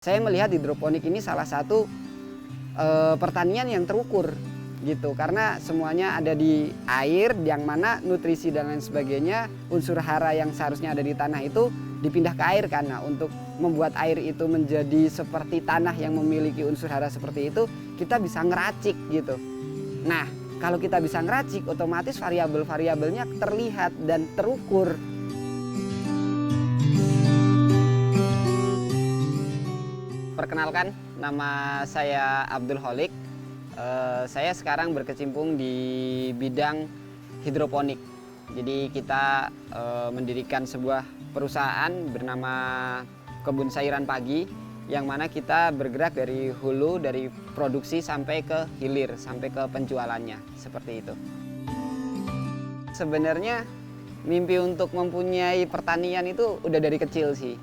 Saya melihat hidroponik ini salah satu pertanian yang terukur gitu, karena semuanya ada di air, yang mana nutrisi dan lain sebagainya, unsur hara yang seharusnya ada di tanah itu dipindah ke air, karena untuk membuat air itu menjadi seperti tanah yang memiliki unsur hara seperti itu, kita bisa ngeracik gitu. Nah, kalau kita bisa ngeracik, otomatis variabel-variabelnya terlihat dan terukur. Perkenalkan, nama saya Abdul Holik. Saya sekarang berkecimpung di bidang hidroponik. Jadi kita mendirikan sebuah perusahaan bernama Kebun Sayuran Pagi, yang mana kita bergerak dari hulu, dari produksi sampai ke hilir, sampai ke penjualannya, seperti itu. Sebenarnya mimpi untuk mempunyai pertanian itu udah dari kecil sih.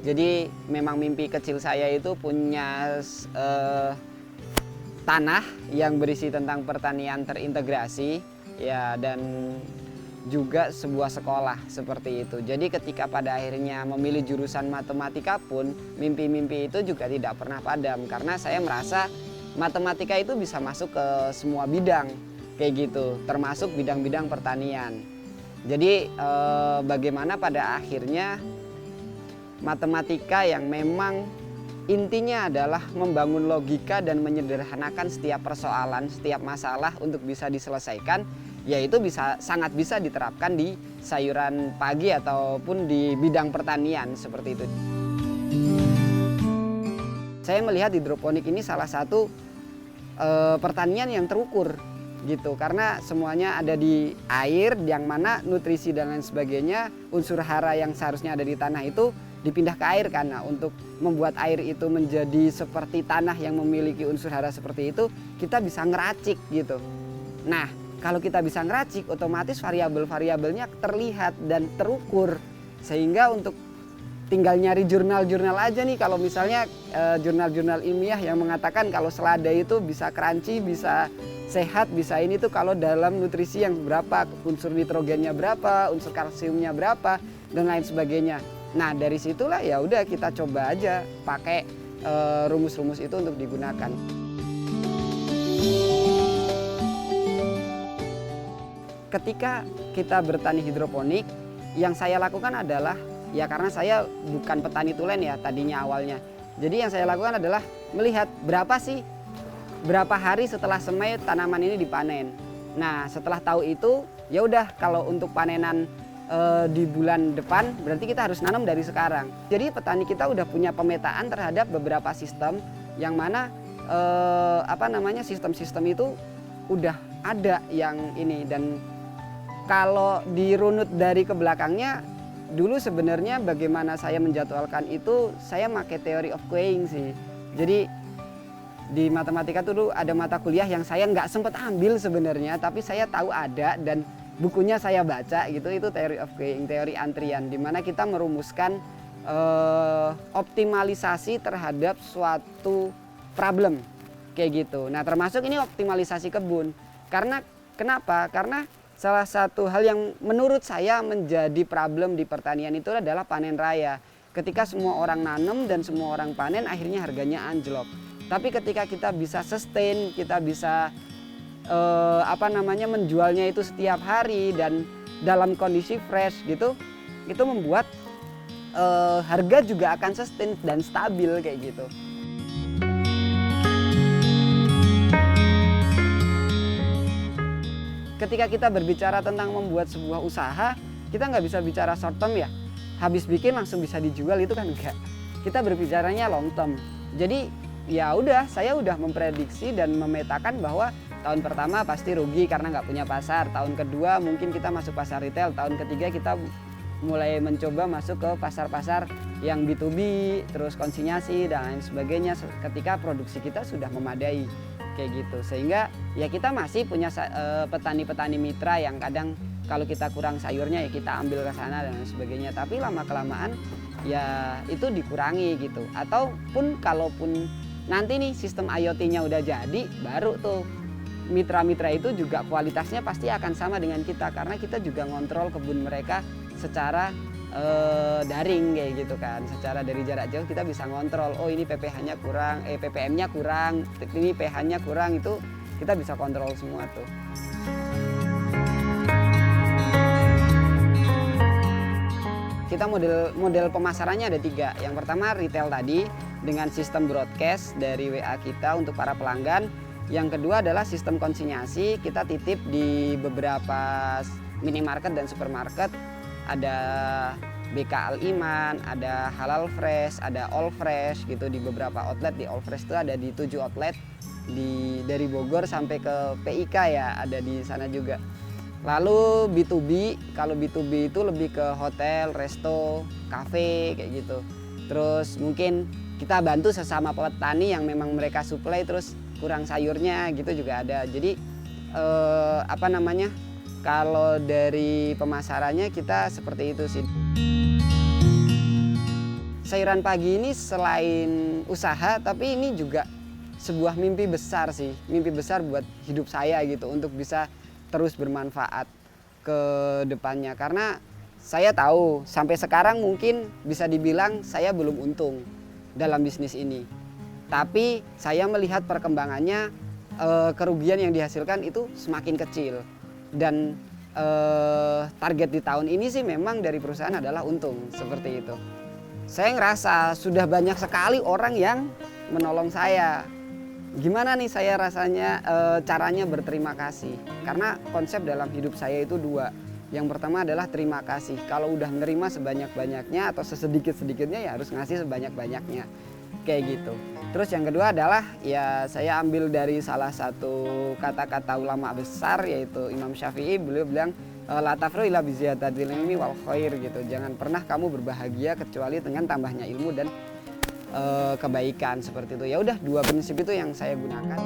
Jadi memang mimpi kecil saya itu punya tanah yang berisi tentang pertanian terintegrasi ya, dan juga sebuah sekolah seperti itu. Jadi ketika pada akhirnya memilih jurusan matematika pun, mimpi-mimpi itu juga tidak pernah padam, karena saya merasa matematika itu bisa masuk ke semua bidang kayak gitu, termasuk bidang-bidang pertanian. Jadi bagaimana pada akhirnya matematika yang memang intinya adalah membangun logika dan menyederhanakan setiap persoalan, setiap masalah untuk bisa diselesaikan, yaitu sangat bisa diterapkan di sayuran pagi ataupun di bidang pertanian seperti itu. Saya melihat hidroponik ini salah satu pertanian yang terukur gitu, karena semuanya ada di air, yang mana nutrisi dan lain sebagainya, unsur hara yang seharusnya ada di tanah itu dipindah ke air, karena untuk membuat air itu menjadi seperti tanah yang memiliki unsur hara seperti itu, kita bisa ngeracik gitu. Nah, kalau kita bisa ngeracik, otomatis variabel-variabelnya terlihat dan terukur, sehingga untuk tinggal nyari jurnal-jurnal aja nih, kalau misalnya jurnal-jurnal ilmiah yang mengatakan kalau selada itu bisa crunchy, bisa sehat, bisa ini tuh kalau dalam nutrisi yang berapa, unsur nitrogennya berapa, unsur kalsiumnya berapa, dan lain sebagainya. Nah, dari situlah ya udah kita coba aja pakai rumus-rumus itu untuk digunakan. Ketika kita bertani hidroponik, yang saya lakukan adalah, ya karena saya bukan petani tulen ya tadinya awalnya. Jadi yang saya lakukan adalah melihat berapa hari setelah semai tanaman ini dipanen. Nah, setelah tahu itu, ya udah kalau untuk panenan di bulan depan berarti kita harus nanam dari sekarang. Jadi petani kita udah punya pemetaan terhadap beberapa sistem, yang mana sistem-sistem itu udah ada yang ini. Dan kalau dirunut dari ke belakangnya, dulu sebenarnya bagaimana saya menjadwalkan itu, saya pakai theory of queuing sih. Jadi di matematika tuh dulu ada mata kuliah yang saya nggak sempat ambil sebenarnya, tapi saya tahu ada dan bukunya saya baca gitu, itu theory of queuing, teori antrian, di mana kita merumuskan optimalisasi terhadap suatu problem kayak gitu. Nah, termasuk ini optimalisasi kebun. Karena kenapa? Karena salah satu hal yang menurut saya menjadi problem di pertanian itu adalah panen raya. Ketika semua orang nanam dan semua orang panen, akhirnya harganya anjlok. Tapi ketika kita bisa sustain, kita bisa menjualnya itu setiap hari dan dalam kondisi fresh gitu, itu membuat harga juga akan sustain dan stabil kayak gitu. Ketika kita berbicara tentang membuat sebuah usaha, kita nggak bisa bicara short term ya, habis bikin langsung bisa dijual, itu kan enggak. Kita berbicaranya long term. Jadi ya udah, saya udah memprediksi dan memetakan bahwa tahun pertama pasti rugi karena nggak punya pasar. Tahun kedua mungkin kita masuk pasar retail. Tahun ketiga kita mulai mencoba masuk ke pasar-pasar yang B2B, terus konsinyasi dan lain sebagainya ketika produksi kita sudah memadai kayak gitu. Sehingga ya kita masih punya petani-petani mitra yang kadang kalau kita kurang sayurnya ya kita ambil ke sana dan lain sebagainya. Tapi lama-kelamaan ya itu dikurangi gitu. Ataupun kalaupun nanti nih sistem IoT-nya udah jadi, baru tuh mitra-mitra itu juga kualitasnya pasti akan sama dengan kita, karena kita juga ngontrol kebun mereka secara daring kayak gitu kan. Secara dari jarak jauh kita bisa ngontrol, oh ini pph-nya kurang, ppm-nya kurang, ini pH-nya kurang, itu kita bisa kontrol semua tuh. Kita model pemasarannya ada 3. Yang pertama retail tadi dengan sistem broadcast dari WA kita untuk para pelanggan. Yang kedua adalah sistem konsinyasi, kita titip di beberapa minimarket dan supermarket. Ada BK Al Iman, ada Halal Fresh, ada All Fresh gitu di beberapa outlet. Di All Fresh itu ada di 7 outlet dari Bogor sampai ke PIK ya, ada di sana juga. Lalu B2B, kalau B2B itu lebih ke hotel, resto, kafe kayak gitu. Terus mungkin kita bantu sesama petani yang memang mereka supply terus kurang sayurnya gitu juga ada. Jadi kalau dari pemasarannya kita seperti itu sih. Sayuran pagi ini selain usaha, tapi ini juga sebuah mimpi besar sih. Mimpi besar buat hidup saya gitu, untuk bisa terus bermanfaat ke depannya. Karena saya tahu sampai sekarang mungkin bisa dibilang saya belum untung dalam bisnis ini. Tapi saya melihat perkembangannya, kerugian yang dihasilkan itu semakin kecil. Dan target di tahun ini sih memang dari perusahaan adalah untung, seperti itu. Saya ngerasa sudah banyak sekali orang yang menolong saya. Gimana nih saya rasanya, caranya berterima kasih. Karena konsep dalam hidup saya itu 2. Yang pertama adalah terima kasih. Kalau udah menerima sebanyak-banyaknya atau sesedikit-sedikitnya ya harus ngasih sebanyak-banyaknya. Kayak gitu. Terus yang kedua adalah ya saya ambil dari salah satu kata-kata ulama besar yaitu Imam Syafi'i. Beliau bilang la tafru illa bi ziyadatil ilmi wal khair gitu. Jangan pernah kamu berbahagia kecuali dengan tambahnya ilmu dan kebaikan, seperti itu. Ya udah, 2 prinsip itu yang saya gunakan.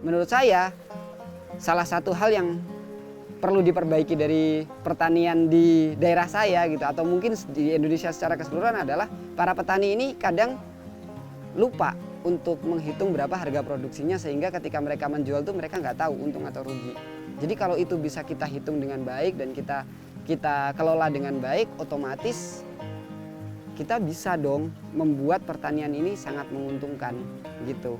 Menurut saya salah satu hal yang perlu diperbaiki dari pertanian di daerah saya gitu, atau mungkin di Indonesia secara keseluruhan, adalah para petani ini kadang lupa untuk menghitung berapa harga produksinya, sehingga ketika mereka menjual tuh mereka nggak tahu untung atau rugi. Jadi kalau itu bisa kita hitung dengan baik dan kita kelola dengan baik, otomatis kita bisa dong membuat pertanian ini sangat menguntungkan gitu.